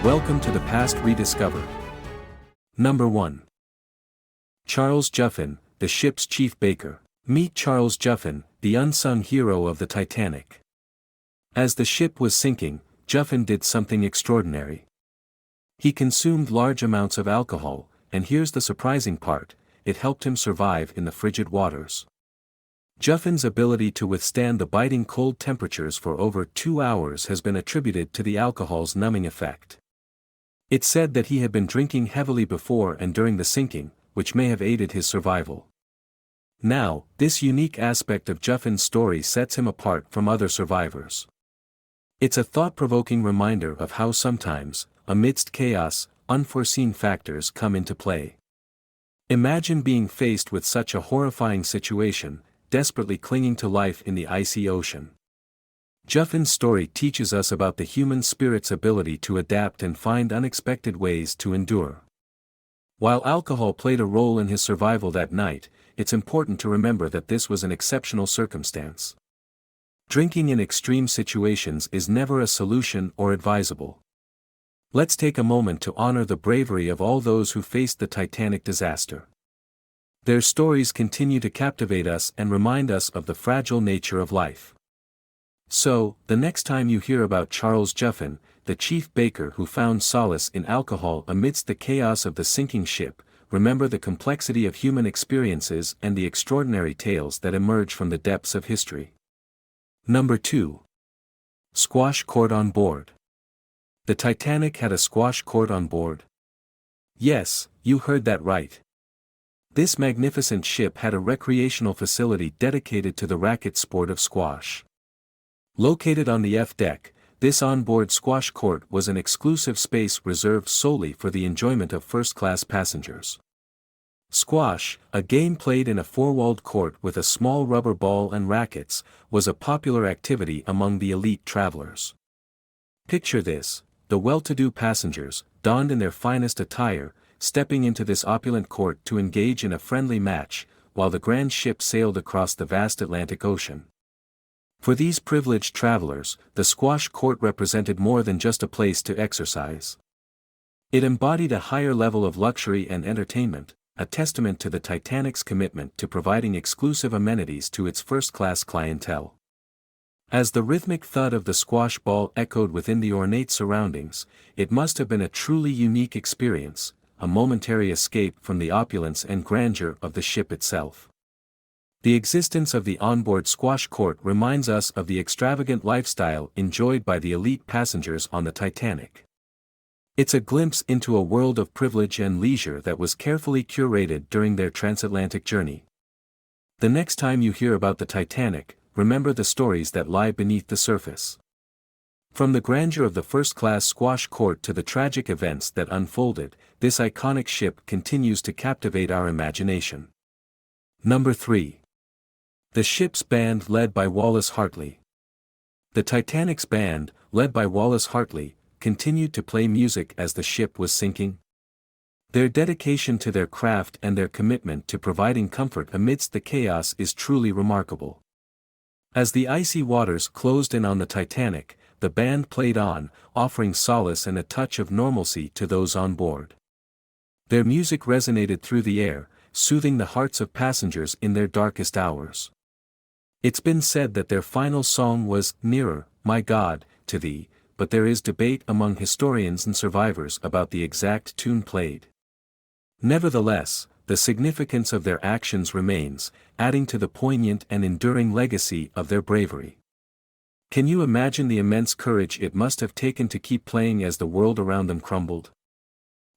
Welcome to the past rediscovered. Number 1. Charles Joughin, the ship's chief baker. Meet Charles Joughin, the unsung hero of the Titanic. As the ship was sinking, Joughin did something extraordinary. He consumed large amounts of alcohol, and here's the surprising part, it helped him survive in the frigid waters. Joughin's ability to withstand the biting cold temperatures for over 2 hours has been attributed to the alcohol's numbing effect. It's said that he had been drinking heavily before and during the sinking, which may have aided his survival. Now, this unique aspect of Joughin's story sets him apart from other survivors. It's a thought-provoking reminder of how sometimes, amidst chaos, unforeseen factors come into play. Imagine being faced with such a horrifying situation, desperately clinging to life in the icy ocean. Joughin's story teaches us about the human spirit's ability to adapt and find unexpected ways to endure. While alcohol played a role in his survival that night, it's important to remember that this was an exceptional circumstance. Drinking in extreme situations is never a solution or advisable. Let's take a moment to honor the bravery of all those who faced the Titanic disaster. Their stories continue to captivate us and remind us of the fragile nature of life. So, the next time you hear about Charles Joughin, the chief baker who found solace in alcohol amidst the chaos of the sinking ship, remember the complexity of human experiences and the extraordinary tales that emerge from the depths of history. Number 2. Squash court on board. The Titanic had a squash court on board. Yes, you heard that right. This magnificent ship had a recreational facility dedicated to the racket sport of squash. Located on the F deck, this onboard squash court was an exclusive space reserved solely for the enjoyment of first-class passengers. Squash, a game played in a four-walled court with a small rubber ball and rackets, was a popular activity among the elite travelers. Picture this, the well-to-do passengers, donned in their finest attire, stepping into this opulent court to engage in a friendly match, while the grand ship sailed across the vast Atlantic Ocean. For these privileged travelers, the squash court represented more than just a place to exercise. It embodied a higher level of luxury and entertainment, a testament to the Titanic's commitment to providing exclusive amenities to its first-class clientele. As the rhythmic thud of the squash ball echoed within the ornate surroundings, it must have been a truly unique experience, a momentary escape from the opulence and grandeur of the ship itself. The existence of the onboard squash court reminds us of the extravagant lifestyle enjoyed by the elite passengers on the Titanic. It's a glimpse into a world of privilege and leisure that was carefully curated during their transatlantic journey. The next time you hear about the Titanic, remember the stories that lie beneath the surface. From the grandeur of the first-class squash court to the tragic events that unfolded, this iconic ship continues to captivate our imagination. Number 3. The ship's band led by Wallace Hartley. The Titanic's band, led by Wallace Hartley, continued to play music as the ship was sinking. Their dedication to their craft and their commitment to providing comfort amidst the chaos is truly remarkable. As the icy waters closed in on the Titanic, the band played on, offering solace and a touch of normalcy to those on board. Their music resonated through the air, soothing the hearts of passengers in their darkest hours. It's been said that their final song was "Nearer, My God, to Thee," but there is debate among historians and survivors about the exact tune played. Nevertheless, the significance of their actions remains, adding to the poignant and enduring legacy of their bravery. Can you imagine the immense courage it must have taken to keep playing as the world around them crumbled?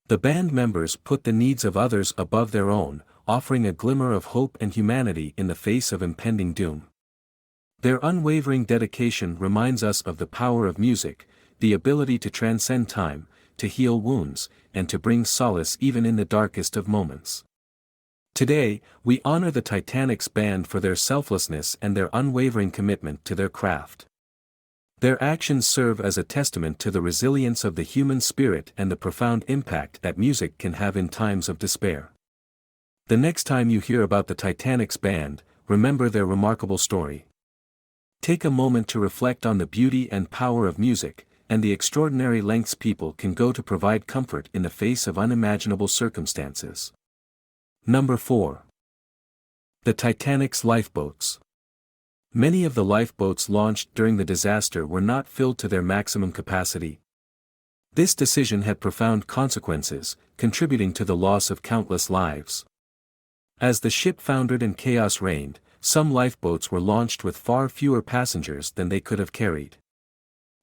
The band members put the needs of others above their own, offering a glimmer of hope and humanity in the face of impending doom. Their unwavering dedication reminds us of the power of music, the ability to transcend time, to heal wounds, and to bring solace even in the darkest of moments. Today, we honor the Titanic's band for their selflessness and their unwavering commitment to their craft. Their actions serve as a testament to the resilience of the human spirit and the profound impact that music can have in times of despair. The next time you hear about the Titanic's band, remember their remarkable story. Take a moment to reflect on the beauty and power of music, and the extraordinary lengths people can go to provide comfort in the face of unimaginable circumstances. Number 4. The Titanic's lifeboats. Many of the lifeboats launched during the disaster were not filled to their maximum capacity. This decision had profound consequences, contributing to the loss of countless lives. As the ship foundered and chaos reigned, some lifeboats were launched with far fewer passengers than they could have carried.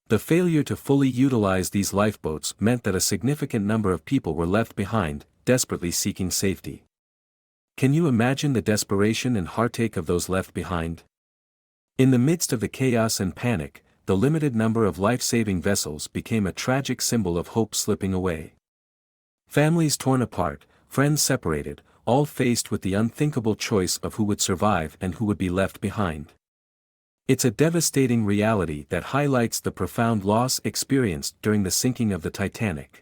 The failure to fully utilize these lifeboats meant that a significant number of people were left behind, desperately seeking safety. Can you imagine the desperation and heartache of those left behind? In the midst of the chaos and panic, the limited number of life-saving vessels became a tragic symbol of hope slipping away. Families torn apart, friends separated, all faced with the unthinkable choice of who would survive and who would be left behind. It's a devastating reality that highlights the profound loss experienced during the sinking of the Titanic.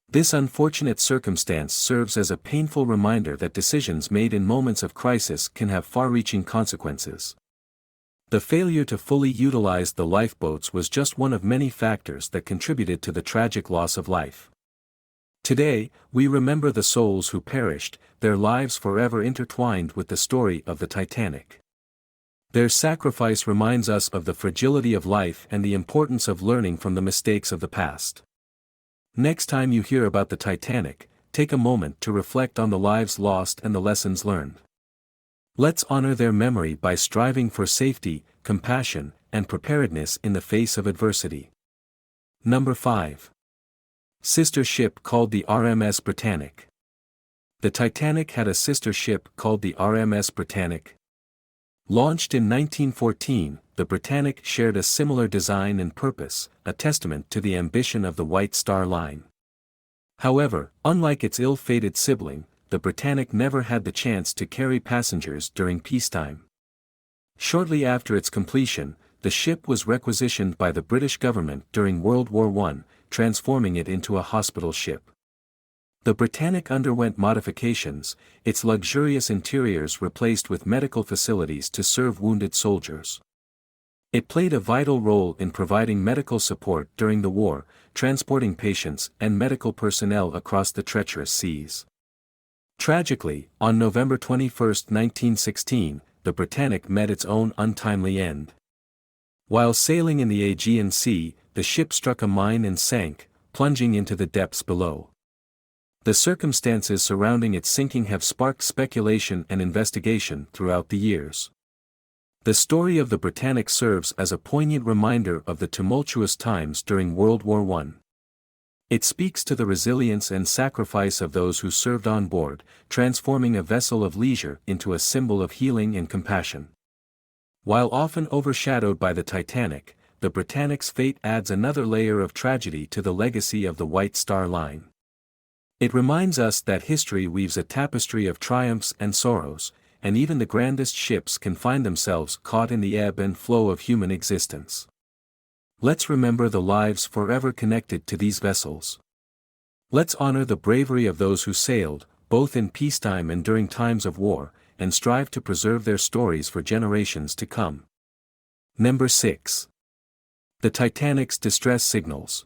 This unfortunate circumstance serves as a painful reminder that decisions made in moments of crisis can have far-reaching consequences. The failure to fully utilize the lifeboats was just one of many factors that contributed to the tragic loss of life. Today, we remember the souls who perished, their lives forever intertwined with the story of the Titanic. Their sacrifice reminds us of the fragility of life and the importance of learning from the mistakes of the past. Next time you hear about the Titanic, take a moment to reflect on the lives lost and the lessons learned. Let's honor their memory by striving for safety, compassion, and preparedness in the face of adversity. Number 5. Sister ship called the RMS Britannic. The Titanic had a sister ship called the RMS Britannic. Launched in 1914, the Britannic shared a similar design and purpose, a testament to the ambition of the White Star Line. However, unlike its ill-fated sibling, the Britannic never had the chance to carry passengers during peacetime. Shortly after its completion, the ship was requisitioned by the British government during World War I, transforming it into a hospital ship. The Britannic underwent modifications, its luxurious interiors replaced with medical facilities to serve wounded soldiers. It played a vital role in providing medical support during the war, transporting patients and medical personnel across the treacherous seas. Tragically, on November 21, 1916, the Britannic met its own untimely end. While sailing in the Aegean Sea, the ship struck a mine and sank, plunging into the depths below. The circumstances surrounding its sinking have sparked speculation and investigation throughout the years. The story of the Britannic serves as a poignant reminder of the tumultuous times during World War I. It speaks to the resilience and sacrifice of those who served on board, transforming a vessel of leisure into a symbol of healing and compassion. While often overshadowed by the Titanic, the Britannic's fate adds another layer of tragedy to the legacy of the White Star Line. It reminds us that history weaves a tapestry of triumphs and sorrows, and even the grandest ships can find themselves caught in the ebb and flow of human existence. Let's remember the lives forever connected to these vessels. Let's honor the bravery of those who sailed, both in peacetime and during times of war, and strive to preserve their stories for generations to come. Number 6. The Titanic's distress signals.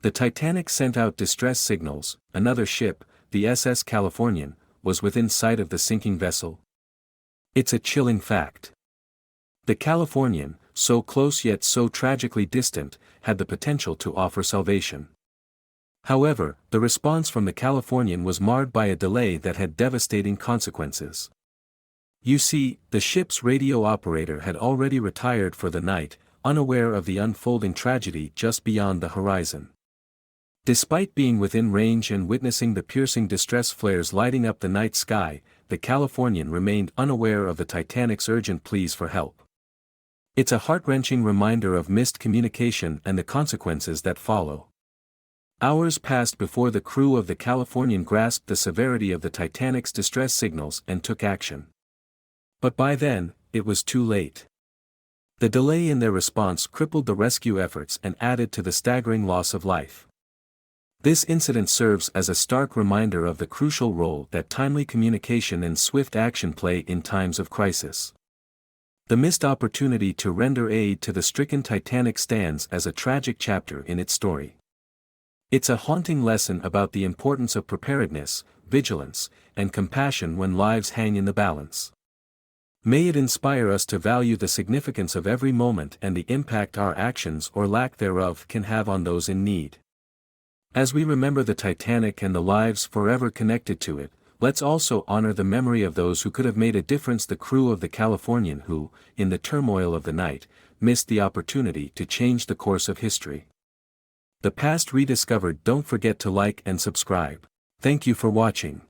The Titanic sent out distress signals. Another ship, the SS Californian, was within sight of the sinking vessel. It's a chilling fact. The Californian, so close yet so tragically distant, had the potential to offer salvation. However, the response from the Californian was marred by a delay that had devastating consequences. You see, the ship's radio operator had already retired for the night, unaware of the unfolding tragedy just beyond the horizon. Despite being within range and witnessing the piercing distress flares lighting up the night sky, the Californian remained unaware of the Titanic's urgent pleas for help. It's a heart-wrenching reminder of missed communication and the consequences that follow. Hours passed before the crew of the Californian grasped the severity of the Titanic's distress signals and took action. But by then, it was too late. The delay in their response crippled the rescue efforts and added to the staggering loss of life. This incident serves as a stark reminder of the crucial role that timely communication and swift action play in times of crisis. The missed opportunity to render aid to the stricken Titanic stands as a tragic chapter in its story. It's a haunting lesson about the importance of preparedness, vigilance, and compassion when lives hang in the balance. May it inspire us to value the significance of every moment and the impact our actions or lack thereof can have on those in need. As we remember the Titanic and the lives forever connected to it, let's also honor the memory of those who could have made a difference, the crew of the Californian who, in the turmoil of the night, missed the opportunity to change the course of history. The past rediscovered. Don't forget to like and subscribe. Thank you for watching.